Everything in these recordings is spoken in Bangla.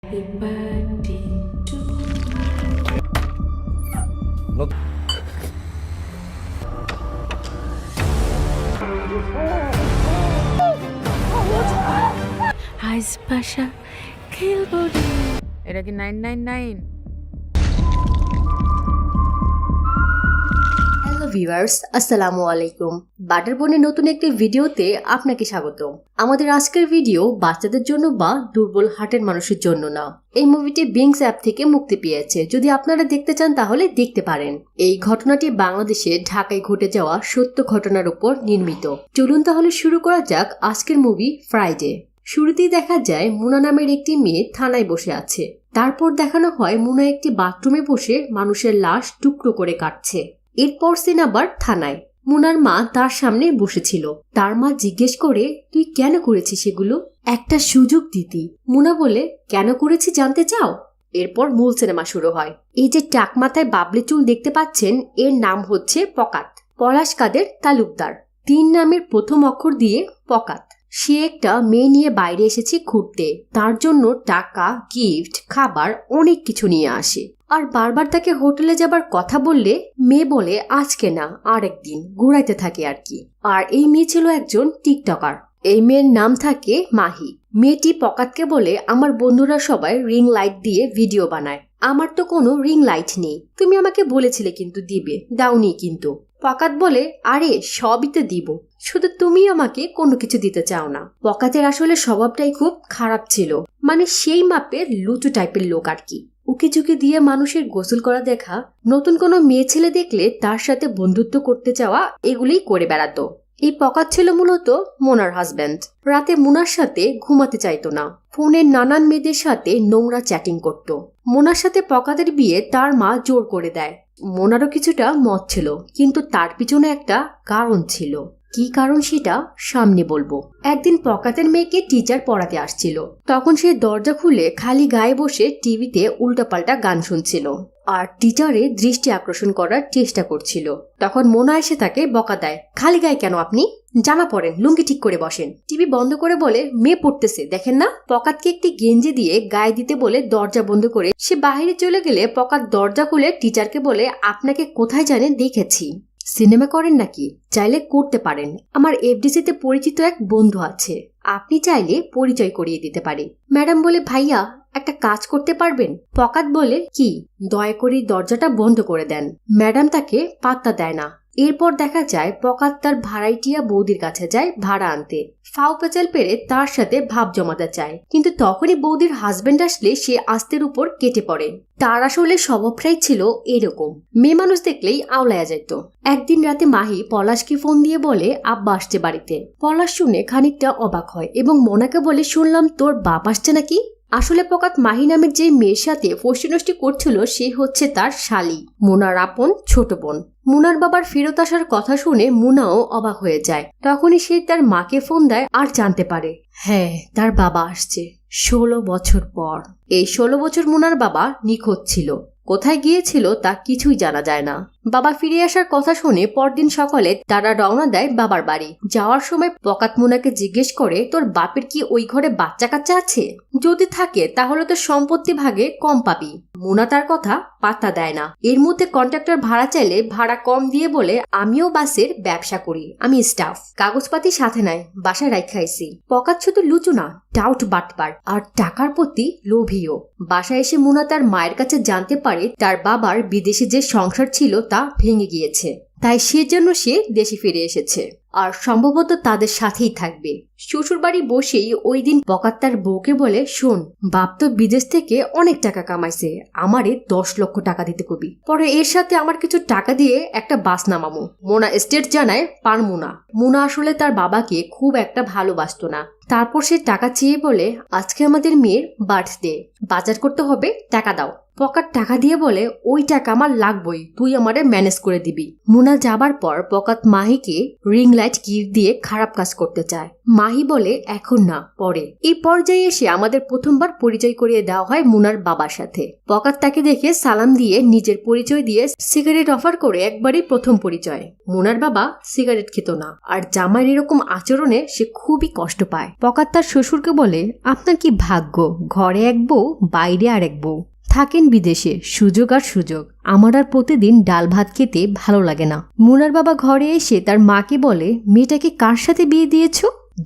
Happy birthday to আইস পাশা খেলবো রে। এটা কি 999? হ্যালো ভিউয়ার্স, আসসালামু আলাইকুম। বাটার বোনের নতুন একটি ভিডিওতে আপনাকে স্বাগত। আমাদের আজকের ভিডিও বাচ্চাদের জন্য বা দুর্বল হার্টের মানুষের জন্য না। এই মুভিটি বিংস অ্যাপ থেকে মুক্তি পেয়েছে। যদি আপনারা দেখতে চান তাহলে দেখতে পারেন। এই ঘটনাটি বাংলাদেশে ঢাকায় ঘটে যাওয়া সত্য ঘটনার উপর নির্মিত। চলুন তাহলে শুরু করা যাক আজকের মুভি ফ্রাইডে। শুরুতেই দেখা যায় মুনা নামের একটি মেয়ে থানায় বসে আছে। তারপর দেখানো হয় মুনা একটি বাথরুমে বসে মানুষের লাশ টুকরো করে কাটছে। এরপর সিন আবার থানায়। মুনার মা তার সামনে বসেছিল। তার মা জিজ্ঞেস করে, তুই কেন করেছিস সেগুলো? একটা সুযোগ দিতি। মুনা বলে, কেন করেছি জানতে চাও? এরপর মূল সিনেমা শুরু হয়। এই যে টাক মাথায় বাবলি চুল দেখতে পাচ্ছেন, এর নাম হচ্ছে পকাত। পলাশ কাদের তালুকদার। 3 নামের প্রথম অক্ষর দিয়ে পকাত। সে একটা মেয়ে নিয়ে বাইরে এসেছে ঘুরতে। তার জন্য টাকা, গিফট, খাবার অনেক কিছু নিয়ে আসে। আর বারবার তাকে হোটেলে যাবার কথা বললে মেয়ে বলে আজকে না আরেকদিন, ঘুরাইতে থাকে আর কি। আর এই মেয়ে ছিল একজন টিকটকার। এই মেয়ের নাম থাকে মাহি। মেয়েটি পকাতকে বলে, আমার বন্ধুরা সবাই রিং লাইট দিয়ে ভিডিও বানায়, আমার তো কোনো রিং লাইট নেই। তুমি আমাকে বলেছিলে কিন্তু দিবে, দাওনি কিন্তু। পকাত বলে, আরে সবই তো দিব, শুধু তুমি আমাকে কোনো কিছু দিতে চাও না। পকাতের আসলে স্বভাবটাই খুব খারাপ ছিল, মানে সেই মাপের লুচু টাইপের লোক আর কি। উকি ঝুঁকি দিয়ে মানুষের গোসল করা দেখা, নতুন কোনো মেয়ে ছেলে দেখলে তার সাথে বন্ধুত্ব করতে চাওয়া, এগুলোই করে বেড়াতো। এই পকাত ছিল মূলত মোনার হাজব্যান্ড। রাতে মোনার সাথে ঘুমাতে চাইতো না। ফোনে নানান মেয়েদের সাথে নোংরা চ্যাটিং করত। মোনার সাথে পকাতের বিয়ে তার মা জোর করে দেয়। মোনারও কিছুটা মত ছিল, কিন্তু তার পিছনে একটা কারণ ছিল। কি কারণ সেটা সামনে বলবো। একদিন পকাতের মেয়েকে টিচার পড়াতে আসছিল। তখন সে দরজা খুলে খালি গায়ে বসে টিভিতে উল্টাপাল্টা গান শুনছিল আর টিচারের দৃষ্টি আকর্ষণ করার চেষ্টা করছিল। তখন মোনা এসে তাকে বকা দেয়, খালি গায়ে কেন আপনি? জামা পরেন, লুঙ্গি ঠিক করে বসেন। টিভি বন্ধ করে বলে, মেয়ে পড়তেছে দেখেন না। পকাতকে একটি গেঞ্জি দিয়ে গায়ে দিতে বলে দরজা বন্ধ করে সে বাহিরে চলে গেলে পকাত দরজা খুলে টিচারকে বলে, আপনাকে কোথায় জানেন দেখেছি। সিনেমা করেন নাকি? চাইলে করতে পারেন, আমার এফডিসিতে পরিচিত এক বন্ধু আছে, আপনি চাইলে পরিচয় করিয়ে দিতে পারি। ম্যাডাম বলে, ভাইয়া একটা কাজ করতে পারবেন? পকাত বলে, কি? দয়া করে দরজাটা বন্ধ করে দেন। ম্যাডাম তাকে পাত্তা দেয় না। এরপর দেখা যায় পকাত তার ভাড়াইটিয়া বৌদির কাছে যায় ভাড়া আনতে। ফাও পেঁচাল পেরে তার সাথে ভাব জমাতে চায়, কিন্তু তখনই বৌদির হাজবেন্ড আসলে সে আস্তের উপর কেটে পড়ে। তার আসলে স্বভাবটাই ছিল এরকম, মেয়ে মানুষ দেখলেই আওলায়া যেত। একদিন রাতে মাহি পলাশকে ফোন দিয়ে বলে, আব্বা আসছে বাড়িতে। পলাশ শুনে খানিকটা অবাক হয় এবং মোনাকে বলে, শুনলাম তোর বাপ আসছে নাকি? আসলে পকাত মাহি নামের যে মেয়ের সাথে ফষ্টি নষ্টি করছিল সে হচ্ছে তার শালি, মুনার আপন ছোট বোন। মুনার বাবার ফেরত আসার কথা শুনে মুনাও অবাক হয়ে যায়। তখনই সে তার মাকে ফোন দেয় আর জানতে পারে, হ্যাঁ তার বাবা আসছে 16 বছর পর। এই 16 বছর মুনার বাবা নিখোঁজ ছিল। কোথায় গিয়েছিল তা কিছুই জানা যায় না। বাবা ফিরে আসার কথা শুনে পরদিন সকালে তারা রওনা দেয় বাবার বাড়ি। যাওয়ার সময় পকাত মুনাকে জিজ্ঞেস করে, তোর বাপের কি ওই ঘরে বাচ্চা কাচ্চা আছে? যদি থাকে তাহলে তো সম্পত্তি ভাগে কম পাবি। মুনা তার কথা পাত্তা দেয় না। এর মধ্যে কন্ট্রাক্টর ভাড়া চাইলে ভাড়া কম দিয়ে বলে, আমিও বাসের ব্যবসা করি, আমি স্টাফ, কাগজপাতি সাথে নাই, বাসায় রাখাইছি। পকাত শুধু লুচু না, ডাউট বাটবার আর টাকার প্রতি লোভীও। বাসায় এসে মুনা তার মায়ের কাছে জানতে পারে তার বাবার বিদেশে যে সংসার ছিল তা ভেঙে গিয়েছে, তাই সেজন্য সে দেশে ফিরে এসেছে আর সম্ভবত তাদের সাথেই থাকবে। শ্বশুর বাড়ি বসেই ওই দিন পকাত তার বউকে বলে, শোন বাপ তো বিদেশ থেকে অনেক টাকা কামাইছে, আমারে 10 লক্ষ টাকা দিতে কবি, পরে এর সাথে আমার কিছু টাকা দিয়ে একটা বাস নামামো। মোনা স্টেট জানায় পারমু না। মুনা আসলে তার বাবাকে খুব একটা ভালোবাসতো না। তারপর সে টাকা চেয়ে বলে, আজকে আমাদের মেয়ের বার্থডে, বাজার করতে হবে, টাকা দাও। পকাত টাকা দিয়ে বলে ওই টাকা আমার লাগবই, তুই আমারে ম্যানেজ করে দিবি। মুনা যাবার পর পকাত মাহিকে রিং লাইট গির দিয়ে খারাপ কাজ করতে চায়। মাহি বলে এখন না, পরে। এই পর্যায়ে এসে আমাদের প্রথমবার পরিচয় করিয়ে দেওয়া হয় মুনার বাবার সাথে। পকাত তাকে দেখে সালাম দিয়ে নিজের পরিচয় দিয়ে সিগারেট অফার করে একবারই প্রথম পরিচয়। মুনার বাবা সিগারেট খেত না, আর জামাইয়ের এরকম আচরণে সে খুবই কষ্ট পায়। পকাত তার শ্বশুরকে বলে আপনার কি ভাগ্য, ঘরে এক বউ বাইরে আর এক বউ, থাকেন বিদেশে, সুযোগ আর সুযোগ, আমার আর প্রতিদিন ডাল ভাত খেতে ভালো লাগে না। মুনার বাবা ঘরে এসে তার মাকে বলে মেয়েটাকে কার সাথে বিয়ে দিয়েছ?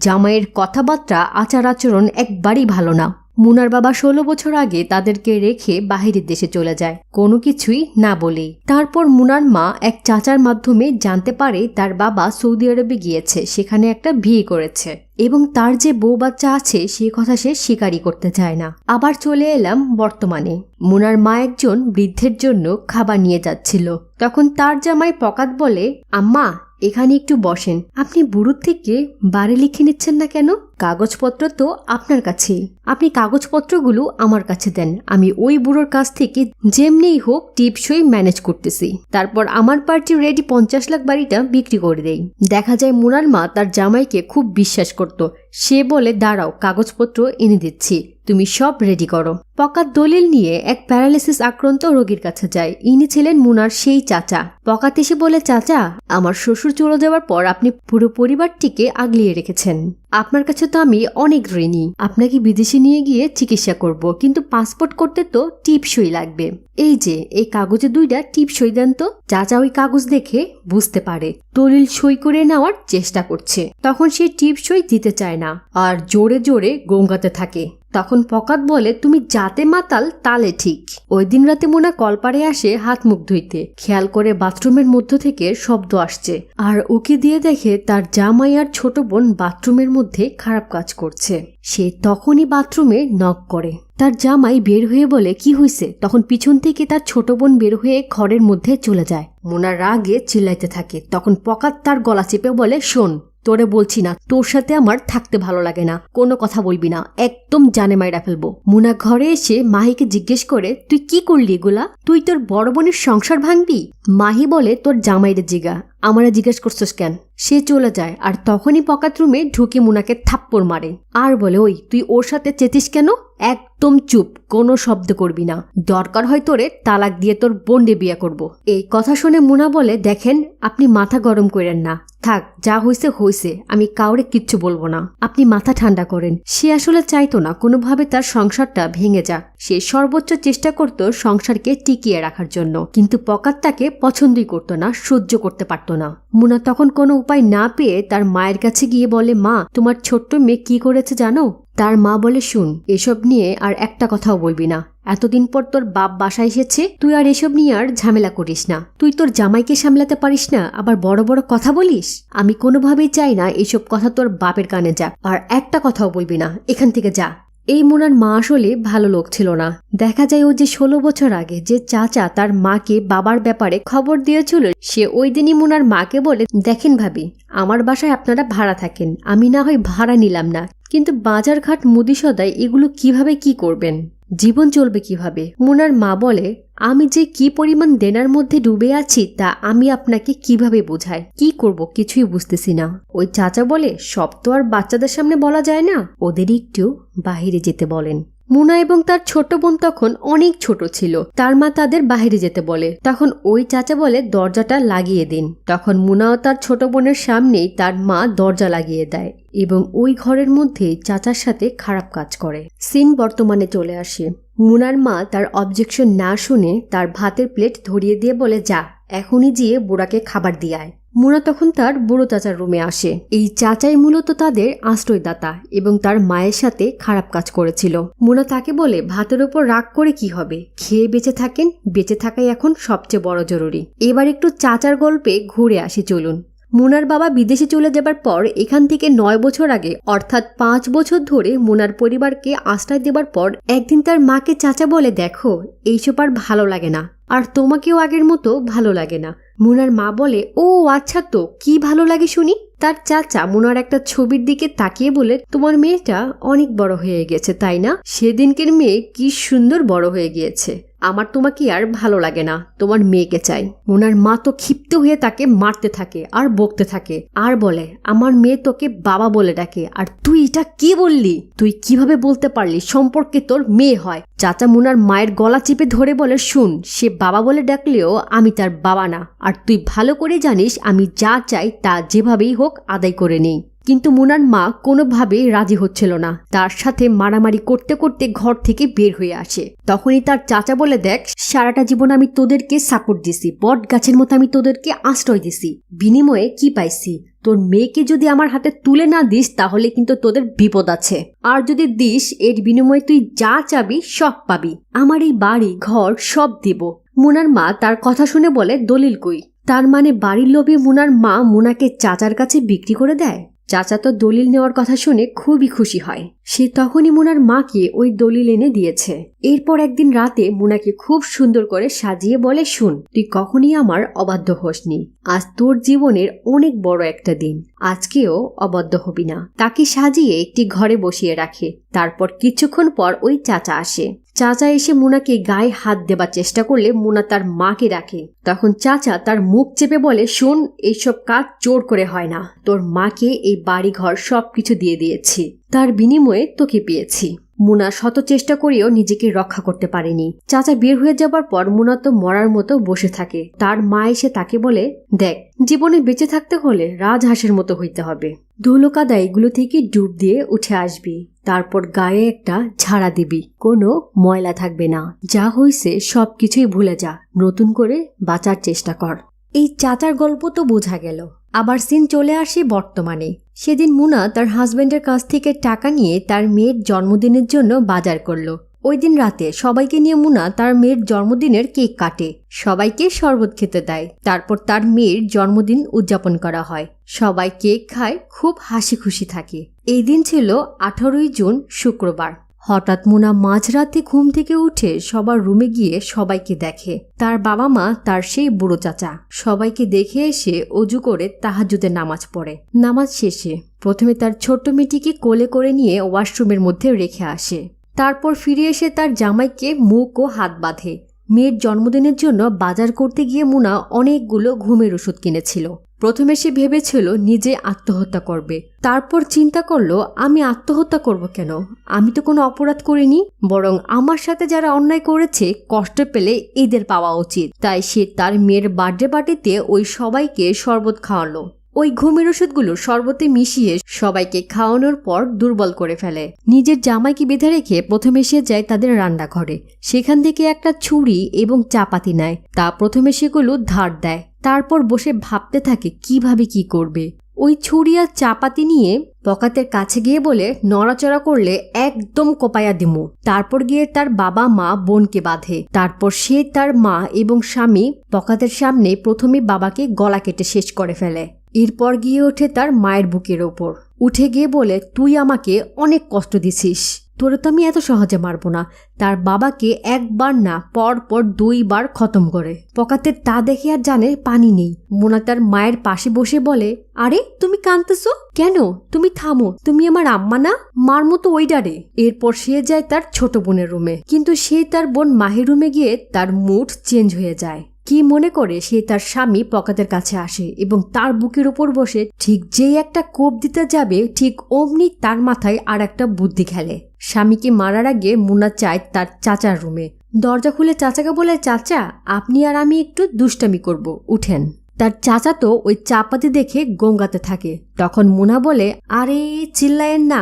জামাইয়ের কথাবার্তা আচার আচরণ একবারই ভালো না। মুনার বাবা 16 বছর আগে তাদেরকে রেখে বাহিরের দেশে চলে যায়, কোনো কিছুই না বলেই। তারপর মুনার মা এক চাচার মাধ্যমে জানতে পারে তার বাবা সৌদি আরবে গিয়েছে, সেখানে একটা বিয়ে করেছে এবং তার যে বউ বাচ্চা আছে সে কথা সে স্বীকারই করতে চায় না। আবার চলে এলাম বর্তমানে। মুনার মা একজন বৃদ্ধের জন্য খাবার নিয়ে যাচ্ছিল, তখন তার জামাই পকাত বলে আম্মা এখানে একটু বসেন, আপনি বুড়োর থেকে বাড়ি লিখে নিচ্ছেন না কেন? কাগজপত্র তো আপনার কাছেই, আপনি কাগজপত্রগুলো আমার কাছে দেন, আমি ওই বুড়োর কাছ থেকে যেমনিই হোক টিপসই ম্যানেজ করতেছি, তারপর আমার পার্টি রেডি 50 লাখ বাড়িটা বিক্রি করে দেই। দেখা যায় মুনার মা তার জামাইকে খুব বিশ্বাস করত। সে বলে দাঁড়াও, কাগজপত্র এনে দিচ্ছি, তুমি সব রেডি করো। পকাত দলিল নিয়ে এক প্যারালাইসিস আক্রান্ত রোগীর কাছে যায়। ইনি ছিলেন মুনার সেই চাচা। পকাত এসে বলে চাচা, আমার শ্বশুর চলে যাওয়ার পর আপনি পুরো পরিবারটিকে আগলিয়ে রেখেছেন, আপনার কাছে তো আমি অনেক ঋণী, আপনাকে বিদেশে নিয়ে গিয়ে চিকিৎসা করব, কিন্তু পাসপোর্ট করতে তো টিপসই লাগবে, এই যে এই কাগজে 2টা টিপসই দেন তো। চাচা ওই কাগজ দেখে বুঝতে পারে দলিল সই করে নেওয়ার চেষ্টা করছে, তখন সে টিপসই দিতে চায় না আর জোরে জোরে গোঙ্গাতে থাকে। তখন পকাত বলে তুমি যাতে মাতাল তালে ঠিক। ওই দিন রাতে মুনা কলপারে আসে হাত মুখ ধুইতে, খেয়াল করে বাথরুমের মধ্য থেকে শব্দ আসছে আর ওকে দিয়ে দেখে তার জামাই আর ছোট বোন বাথরুমের মধ্যে খারাপ কাজ করছে। সে তখনই বাথরুমে নক করে। তার জামাই বের হয়ে বলে কি হয়েছে, তখন পিছন থেকে তার ছোট বোন বের হয়ে ঘরের মধ্যে চলে যায়। মুনা রাগে চিল্লাইতে থাকে, তখন পকাত তার গলা চেপে বলে শোন, তোরে বলছি না, তোর সাথে আমার থাকতে ভালো লাগে না, কোনো কথা বলবি না, একদম জানে মাইরা ফেলবো। মুনা ঘরে এসে মাহিকে জিজ্ঞেস করে তুই কি করলি এগুলা, তুই তোর বড় বোনের সংসার ভাঙবি? মাহি বলে তোর জামাইরে জিগা, আমারা জিজ্ঞেস করছস কেন? সে চলে যায় আর তখনই পকাত রুমে ঢুকে মুনাকে থাপ্পড় মারে আর বলে ওই তুই ওর সাথে চেতিস কেন, একদম চুপ, কোনো শব্দ করবি না, দরকার হয় তোরে তালাক দিয়ে তোর বোনকে বিয়ে করব। এই কথা শুনে মুনা বলে দেখেন আপনি মাথা গরম করেন না, থাক যা হইছে হইছে, আমি কাউরে কিচ্ছু বলবো না, আপনি মাথা ঠান্ডা করেন। সে আসলে চাইতো না কোনোভাবে তার সংসারটা ভেঙে যাক, সে সর্বোচ্চ চেষ্টা করত সংসারকে টিকিয়ে রাখার জন্য, কিন্তু পকাত তাকে পছন্দই করতো না, সহ্য করতে পারতো না। মুনা তখন কোনো উপায় না পেয়ে তার মায়ের কাছে গিয়ে বলে মা তোমার ছোট্ট মেয়ে কি করেছে জানো? তার মা বলে শুন, এসব নিয়ে আর একটা কথাও বলবি না, এতদিন পর তোর বাপ বাসায় এসেছে, তুই আর এসব নিয়ে আর ঝামেলা করিস না, তুই তোর জামাইকে সামলাতে পারিস না, আবার বড় বড় কথা বলিস, আমি কোনোভাবেই চাই না এসব কথা তোর বাপের কানে যাক, আর একটা কথাও বলবি না, এখান থেকে যা। এই মুনার মা আসলে ভালো লোক ছিল না। দেখা যায় ও যে 16 বছর আগে যে চাচা তার মাকে বাবার ব্যাপারে খবর দিয়েছিল, সে ওই দিনই মুনার মাকে বলে দেখেন ভাবি, আমার বাসায় আপনারা ভাড়া থাকেন, আমি না হয় ভাড়া নিলাম না, কিন্তু বাজারঘাট মুদি সদাই এগুলো কিভাবে কি করবেন, জীবন চলবে কিভাবে? মুনার মা বলে আমি যে কি পরিমাণ দেনার মধ্যে ডুবে আছি তা আমি আপনাকে কিভাবে বোঝাই, কি করব কিছুই বুঝতেছি না। ওই চাচা বলে সব তো আর বাচ্চাদের সামনে বলা যায় না, ওদের একটু বাহিরে যেতে বলেন। মুনা এবং তার ছোট বোন তখন অনেক ছোট ছিল, তার মা তাদের বাহিরে যেতে বলে, তখন ওই চাচা বলে দরজাটা লাগিয়ে দিন। তখন মুনা ও তার ছোট বোনের সামনেই তার মা দরজা লাগিয়ে দেয় এবং ওই ঘরের মধ্যে চাচার সাথে খারাপ কাজ করে। সিন বর্তমানে চলে আসে। মুনার মা তার অবজেকশন না শুনে তার ভাতের প্লেট ধরিয়ে দিয়ে বলে যা এখনই গিয়ে বুড়াকে খাবার দিয়ে আয়। মুনা তখন তার বুড়ো চাচার রুমে আসে। এই চাচাই মূলত তাদের আশ্রয়দাতা এবং তার মায়ের সাথে খারাপ কাজ করেছিল। মুনা তাকে বলে ভাতের ওপর রাগ করে কি হবে, খেয়ে বেঁচে থাকেন, বেঁচে থাকাই এখন সবচেয়ে বড় জরুরি। এবার একটু চাচার গল্পে ঘুরে আসি চলুন। মুনার বাবা বিদেশে চলে যাবার পর এখান থেকে 9 বছর আগে অর্থাৎ 5 বছর ধরে মুনার পরিবারকে আশ্রয় দেবার পর একদিন তার মাকে চাচা বলে দেখো এইসব আর ভালো লাগে না, আর তোমাকেও আগের মতো ভালো লাগে না। মুনার মা বলে ও আচ্ছা তো কি ভালো লাগে শুনি। তার চাচা মুনার একটা ছবির দিকে তাকিয়ে বলে তোমার মেয়েটা অনেক বড় হয়ে গেছে তাই না, সেদিনকের মেয়ে কি সুন্দর বড় হয়ে গিয়েছে, আমার তোমাকে আর ভালো লাগে না, তোমার মেয়েকে চাই। মুনার মা তো ক্ষিপ্ত হয়ে তাকে মারতে থাকে আর বকতে থাকে আর বলে, আমার মেয়ে তোকে বাবা বলে ডাকে, আর তুই এটা কি বললি? তুই কিভাবে বলতে পারলি সম্পর্কে তোর মেয়ে হয়? চাচা মুনার মায়ের গলা চিপে ধরে বলে, শুন, সে বাবা বলে ডাকলেও আমি তার বাবা না, আর তুই ভালো করে জানিস আমি যা চাই তা যেভাবেই হোক আদায় করে নেই। কিন্তু মুনার মা কোনোভাবেই রাজি হচ্ছিল না। তার সাথে মারামারি করতে করতে ঘর থেকে বের হয়ে আসে। তখনই তার চাচা বলে, দেখ, সারাটা জীবন আমি তোদেরকে সাপোর্ট দিছি, বট গাছের মতো আমি তোদেরকে আশ্রয় দিছি, বিনিময়ে কি পাইছি? তোর মেয়েকে যদি আমার হাতে তুলে না দিস তাহলে কিন্তু তোদের বিপদ আছে, আর যদি দিস এর বিনিময়ে তুই যা চাবি সব পাবি, আমার এই বাড়ি ঘর সব দিব। মুনার মা তার কথা শুনে বলে, দলিল কই? তার মানে বাড়ির লোভে মুনার মা মুনাকে চাচার কাছে বিক্রি করে দেয়? চাচা তো দলিল নেওয়ার কথা শুনে খুবই খুশি হয়। সে তখনই মুনার মাকে ওই দলিল এনে দিয়েছে। এরপর একদিন রাতে মুনাকে খুব সুন্দর করে সাজিয়ে বলে, শুন, তুই কখনই আমার অবাধ্য হোসনি, আজ তোর জীবনের অনেক বড় একটা দিন, আজকেও অবাধ্য হবি না। তাকে সাজিয়ে একটি ঘরে বসিয়ে রাখে। তারপর কিছুক্ষণ পর ওই চাচা আসে। চাচা এসে মুনাকে গায়ে হাত দেবার চেষ্টা করলে মুনা তার মাকে ডাকে। তখন চাচা তার মুখ চেপে বলে, শোন, এইসব কাজ জোর করে হয় না, তোর মাকে এই বাড়ি ঘর সবকিছু দিয়ে দিয়েছি, তার বিনিময়ে তোকে পেয়েছি। মুনা শত চেষ্টা করেও নিজেকে রক্ষা করতে পারেনি। চাচা বের হয়ে যাবার পর মুনা তো মরার মতো বসে থাকে। তার মা এসে তাকে বলে, দেখ, জীবনে বেঁচে থাকতে হলে রাজহাঁসের মতো হইতে হবে, ধুলো কাদা এগুলো থেকে ডুব দিয়ে উঠে আসবি, তারপর গায়ে একটা ঝাড়া দিবি, কোনো ময়লা থাকবে না, যা হইছে সবকিছুই ভুলে যা, নতুন করে বাঁচার চেষ্টা কর। এই চাচার গল্প তো বোঝা গেল। আবার সিন চলে আসে বর্তমানে। সেদিন মুনা তার হাজবেন্ডের কাছ থেকে টাকা নিয়ে তার মেয়ের জন্মদিনের জন্য বাজার করলো। ওই দিন রাতে সবাইকে নিয়ে মুনা তার মেয়ের জন্মদিনের কেক কাটে, সবাইকে শরবত খেতে দেয়। তারপর তার মেয়ের জন্মদিন উদযাপন করা হয়। সবাই কেক খায়, খুব হাসি খুশি থাকে। এই দিন ছিল 18ই জুন, শুক্রবার। হঠাৎ মুনা মাঝরাতে ঘুম থেকে উঠে সবার রুমে গিয়ে সবাইকে দেখে। তার বাবা মা, তার সেই বুড়ো চাচা সবাইকে দেখে এসে অজু করে তাহাজ্জুদের নামাজ পড়ে। নামাজ শেষে প্রথমে তার ছোট্ট মেয়েটিকে কোলে করে নিয়ে ওয়াশরুমের মধ্যে রেখে আসে। তারপর ফিরে এসে তার জামাইকে মুখ ও হাত বাঁধে। মেয়ের জন্মদিনের জন্য বাজার করতে গিয়ে মুনা অনেকগুলো ঘুমের ওষুধ কিনেছিল। প্রথমে সে ভেবেছিল নিজে আত্মহত্যা করবে, তারপর চিন্তা করলো, আমি আত্মহত্যা করব কেন? আমি তো কোনো অপরাধ করিনি, বরং আমার সাথে যারা অন্যায় করেছে কষ্ট পেলে এদের পাওয়া উচিত। তাই সে তার মেয়ের বার্থডে পার্টিতে ওই সবাইকে শরবত খাওয়ালো। ওই ঘুমের ওষুধগুলো শরবতে মিশিয়ে সবাইকে খাওয়ানোর পর দুর্বল করে ফেলে। নিজের জামাইকে বেঁধে রেখে প্রথমে সে যায় তাদের রান্নাঘরে। সেখান থেকে একটা ছুরি এবং চাপাতি নেয়। তা প্রথমে সেগুলো ধার দেয়। তারপর বসে ভাবতে থাকে কিভাবে কি করবে। ওই ছুরি আর চাপাতি নিয়ে পকাতের কাছে গিয়ে বলে, নড়াচড়া করলে একদম কোপায়া দিমু। তারপর গিয়ে তার বাবা মা বোনকে বাঁধে। তারপর সে তার মা এবং স্বামী পকাতের সামনে প্রথমে বাবাকে গলা কেটে শেষ করে ফেলে। এরপর গিয়ে ওঠে তার মায়ের বুকের ওপর, উঠে গিয়ে বলে, তুই আমাকে অনেক কষ্ট দিছিস, তোরে তো আমি এত সহজে মারবো না। তার বাবাকে একবার না, পর পর 2 বার খতম করে। পকাতের তা দেখে আর জানে পানি নেই। মোনা তার মায়ের পাশে বসে বলে, আরে তুমি কাঁদতেছো কেন? তুমি থামো, তুমি আমার আম্মা না, মার মতো ওই ডারে। এরপর সে যায় তার ছোট বোনের রুমে, কিন্তু সে তার বোন মাহির রুমে গিয়ে তার মুড চেঞ্জ হয়ে যায়। কি মনে করে সে তার স্বামী পকাতের কাছে আসে এবং তার বুকের উপর বসে ঠিক যেই একটা কোপ দিতে যাবে ঠিক অমনি তার মাথায় আর একটা বুদ্ধি খেলে। স্বামীকে মারার আগে মুনা চায় তার চাচার রুমে। দরজা খুলে চাচাকে বলে, চাচা, আপনি আর আমি একটু দুষ্টামি করব, উঠেন। তার চাচা তো ওই চাপাতি দেখে গঙ্গাতে থাকে। তখন মুনা বলে, আরে চিল্লায়েন না,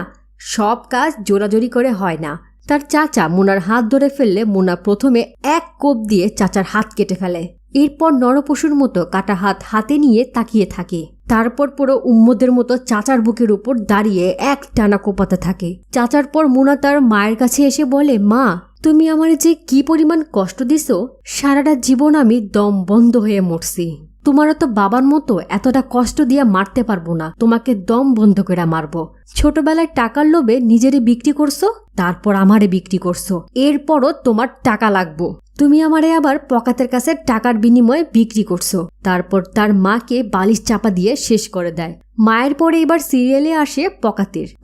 সব কাজ জোরাজোরি করে হয় না। তার চাচা মুনার হাত ধরে ফেললে মুনা প্রথমে এক কোপ দিয়ে চাচার হাত কেটে ফেলে। এরপর নরপশুর মতো কাটা হাত হাতে নিয়ে তাকিয়ে থাকে। তারপর পুরো উম্মদের মতো চাচার বুকের উপর দাঁড়িয়ে এক টানা কোপাতে থাকে। চাচার পর মুনা তার মায়ের কাছে এসে বলে, মা, তুমি আমার যে কি পরিমাণ কষ্ট দিছো, সারাটা জীবন আমি দম বন্ধ হয়ে মরছি। তোমারও তো বাবার মতো এতটা কষ্ট দিয়ে মারতে পারবো না, তোমাকে দম বন্ধ করে মারবো। ছোটবেলায় টাকার লোভে নিজেরে বিক্রি করছো, তারপর আমারে বিক্রি করছো, এরপরও তোমার টাকা লাগবো। তুমি আমারে আবার পকাতের কাছে টাকার বিনিময়ে বিক্রি করছো। তারপর তার মাকে বালিশ চাপা দিয়ে শেষ করে দেয়। মায়ের পরে এবার সিরিয়ালে আসে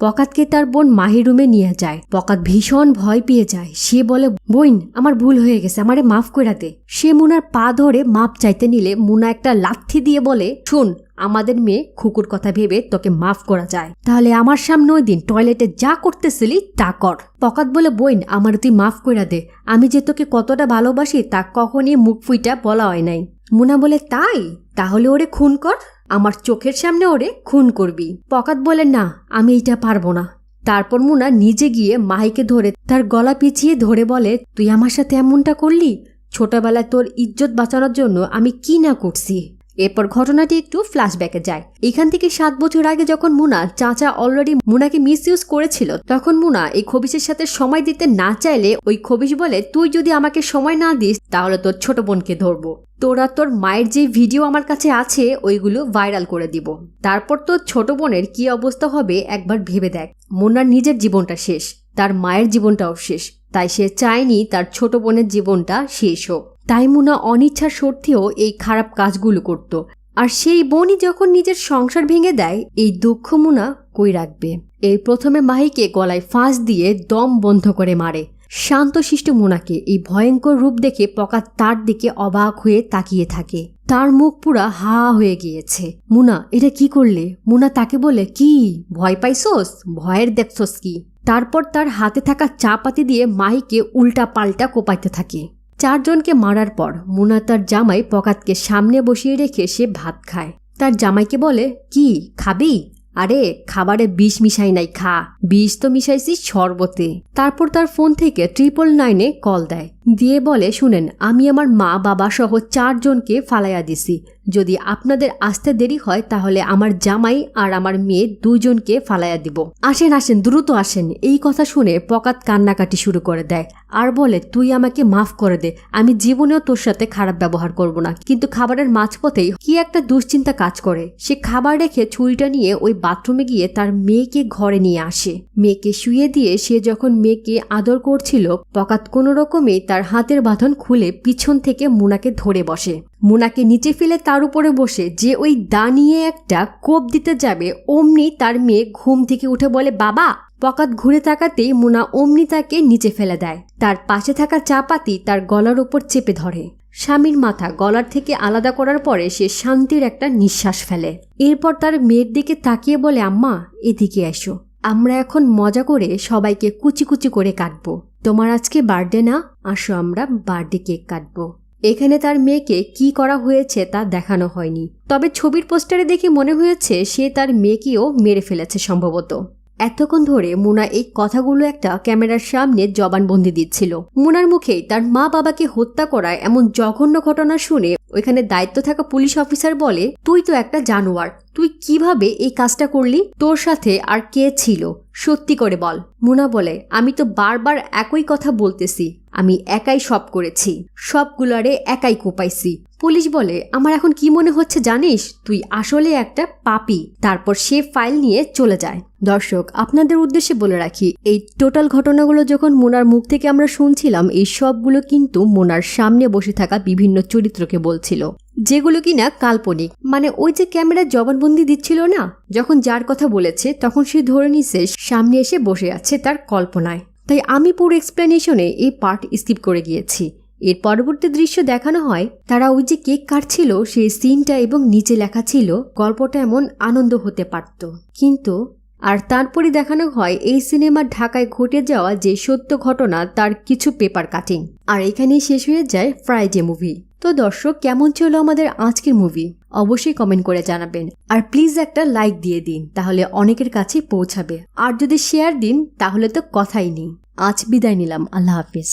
পকাতকে তার বোন মাহি রুমে নিয়ে যায়। পকাত ভীষণ ভয় পেয়ে যায়। সে বলে, বোন আমার ভুল হয়ে গেছে, আমারে মাফ করে দে। সে মুনার পা ধরে মাপ চাইতে নিলে মুনা একটা লাথি দিয়ে বলে, শুন, আমাদের মেয়ে খুকুর কথা ভেবে তোকে মাফ করা যায়, তাহলে আমার সামনে ওই দিন টয়লেটে যা করতেছিলি তা কর। পকাত বলে, বোন আমার তুই মাফ করে দে, আমি যে তোকে কতটা ভালোবাসি তা কখনই মুখ ফুইটা বলা হয় নাই। মুনা বলে, তাই? তাহলে ওরে খুন কর, আমার চোখের সামনে ওরে খুন করবি। পকাত বলে, না আমি এইটা পারবো না। তারপর মুনা নিজে গিয়ে মাহিকে ধরে তার গলা পিছিয়ে ধরে বলে, তুই আমার সাথে এমনটা করলি? ছোটবেলায় তোর ইজ্জত বাঁচানোর জন্য আমি কি না করছি। এরপর ঘটনাটি একটু ফ্ল্যাশব্যাকে যায়। এখান থেকে 7 বছর আগে যখন মুনা চাচা অলরেডি মুনাকে মিসইউজ করেছিল, তখন মুনা এই খবিশের সাথে সময় দিতে না চাইলে ওই খবিশ বলে, তুই যদি আমাকে সময় না দিস তাহলে তোর ছোট বোনকে ধরবো। তোরা তোর মায়ের যে ভিডিও আমার কাছে আছে ওইগুলো ভাইরাল করে দিব। তারপর তোর ছোট বোনের কি অবস্থা হবে একবার ভেবে দেখ। মুনার নিজের জীবনটা শেষ, তার মায়ের জীবনটাও শেষ, তাই সে চায়নি তার ছোট বোনের জীবনটা শেষ হোক। তাই মুনা অনিচ্ছার সত্ত্বেও এই খারাপ কাজগুলো করত। আর সেই বোনই যখন নিজের সংসার ভেঙে দেয়, এই দুঃখ মুনা কই রাখবে। এই প্রথমে মাহিকে গলায় ফাঁস দিয়ে দম বন্ধ করে মারে। শান্তশিষ্ট মুনাকে এই ভয়ঙ্কর রূপ দেখে পকাত তার দিকে অবাক হয়ে তাকিয়ে থাকে। তার মুখ পুরা হা হয়ে গিয়েছে। মুনা, এটা কি করলে? মুনা তাকে বলে, কি ভয় পাইছোস? ভয়ের দেখছস কি? তারপর তার হাতে থাকা চা পাতি দিয়ে মাহিকে উল্টা পাল্টা কোপাইতে থাকে। 4 জনকে মারার পর মুনা তার জামাই পকাতকে সামনে বসিয়ে রেখে সে ভাত খায়। তার জামাইকে বলে, কি খাবি? আরে খাবারে বিষ মিশাই নাই, খা। বিষ তো মিশাইছি শরবতে। তারপর তার ফোন থেকে 999-এ কল দেয়, দিয়ে বলে, শুনেন, আমি আমার মা বাবা সহ 4 জনকে ফালাইয়া দিছি। যদি আপনাদের আসতে দেরি হয় তাহলে আমার জামাই আর আমার মেয়ে 2 জনকে ফালাইয়া দিব। আসেন আসেন, দ্রুত আসেন। এই কথা শুনে পকাত কান্নাকাটি শুরু করে দেয় আর বলে, তুই আমাকে মাফ করে দে, আমি জীবনেও তোর সাথে খারাপ ব্যবহার করব না। কিন্তু খাবারের মাঝপথেই কি একটা দুশ্চিন্তা কাজ করে। সে খাবার রেখে ছুরিটা নিয়ে ওই বাথরুমে গিয়ে তার মেয়েকে ঘরে নিয়ে আসে। মেয়েকে শুয়ে দিয়ে সে যখন মেয়েকে আদর করছিল, পকাত কোনো রকমে তার হাতের বাঁধন খুলে পিছন থেকে মুনাকে ধরে বসে। মুনাকে নিচে ফেলে তার উপরে বসে যে ওই দা নিয়ে একটা কোপ দিতে যাবে, অমনি তার মেয়ে ঘুম থেকে উঠে বলে, বাবা। পকাত ঘুরে তাকাতেই মুনা অমনি তাকে নিচে ফেলে দেয়। তার পাশে থাকা চা পাতি তার গলার উপর চেপে ধরে। স্বামীর মাথা গলার থেকে আলাদা করার পরে সে শান্তির একটা নিঃশ্বাস ফেলে। এরপর তার মেয়ের দিকে তাকিয়ে বলে, আম্মা এদিকে এসো, আমরা এখন মজা করে সবাইকে কুচি কুচি করে কাটবো। তোমার আজকে বার্থডে না, আসো আমরা বার্থডে কেক কাটবো। এখানে তার মেয়েকে কি করা হয়েছে তা দেখানো হয়নি, তবে ছবির পোস্টারে দেখে মনে হয়েছে সে তার মেয়েকেও মেরে ফেলেছে সম্ভবত। এতক্ষণ ধরে মুনা এই কথাগুলো একটা ক্যামেরার সামনে জবানবন্দি দিচ্ছিল। মুনার মুখেই তার মা বাবাকে হত্যা করায় এমন জঘন্য ঘটনা শুনে ওইখানে দায়িত্ব থাকা পুলিশ অফিসার বলে, তুই তো একটা জানোয়ার, তুই কিভাবে এই কাজটা করলি? তোর সাথে আর কে ছিল? সত্যি করে বল। মুনা বলে, আমি তো বারবার একই কথা বলতেছি, আমি একাই সব করেছি, সবগুলারে একাই কোপাইছি। পুলিশ বলে, আমার এখন কি মনে হচ্ছে জানিস, তুই আসলে একটা পাপী। তারপর সে ফাইল নিয়ে চলে যায়। দর্শক, আপনাদের উদ্দেশ্যে বলে রাখি, এই টোটাল ঘটনাগুলো যখন মোনার মুখ থেকে আমরা শুনছিলাম, এই সবগুলো কিন্তু মোনার সামনে বসে থাকা বিভিন্ন চরিত্রকে বলছিল, যেগুলো কিনা কাল্পনিক। মানে ওই যে ক্যামেরার জবানবন্দি দিচ্ছিল না, যখন যার কথা বলেছে তখন সে ধরে নিছে সামনে এসে বসে আছে তার কল্পনায়। তাই আমি পুরো এক্সপ্লেনেশনে এই পার্ট স্কিপ করে গিয়েছি। এর পরবর্তী দৃশ্য দেখানো হয়, তারা ওই যে কেক কাটছিল সেই সিনটা এবং নিচে লেখা ছিল গল্পটা এমন আনন্দ হতে পারত, কিন্তু আর তারপরে দেখানো হয় এই সিনেমার ঢাকায় ঘটে যাওয়া যে সত্য ঘটনা তার কিছু পেপার কাটিং। আর এখানেই শেষ হয়ে যায় ফ্রাইডে মুভি। তো দর্শক, কেমন ছিল আমাদের আজকের মুভি অবশ্যই কমেন্ট করে জানাবেন। আর প্লিজ একটা লাইক দিয়ে দিন, তাহলে অনেকের কাছে পৌঁছাবে। আর যদি শেয়ার দিন তাহলে তো কথাই নেই। আজ বিদায় নিলাম, আল্লাহ হাফিজ।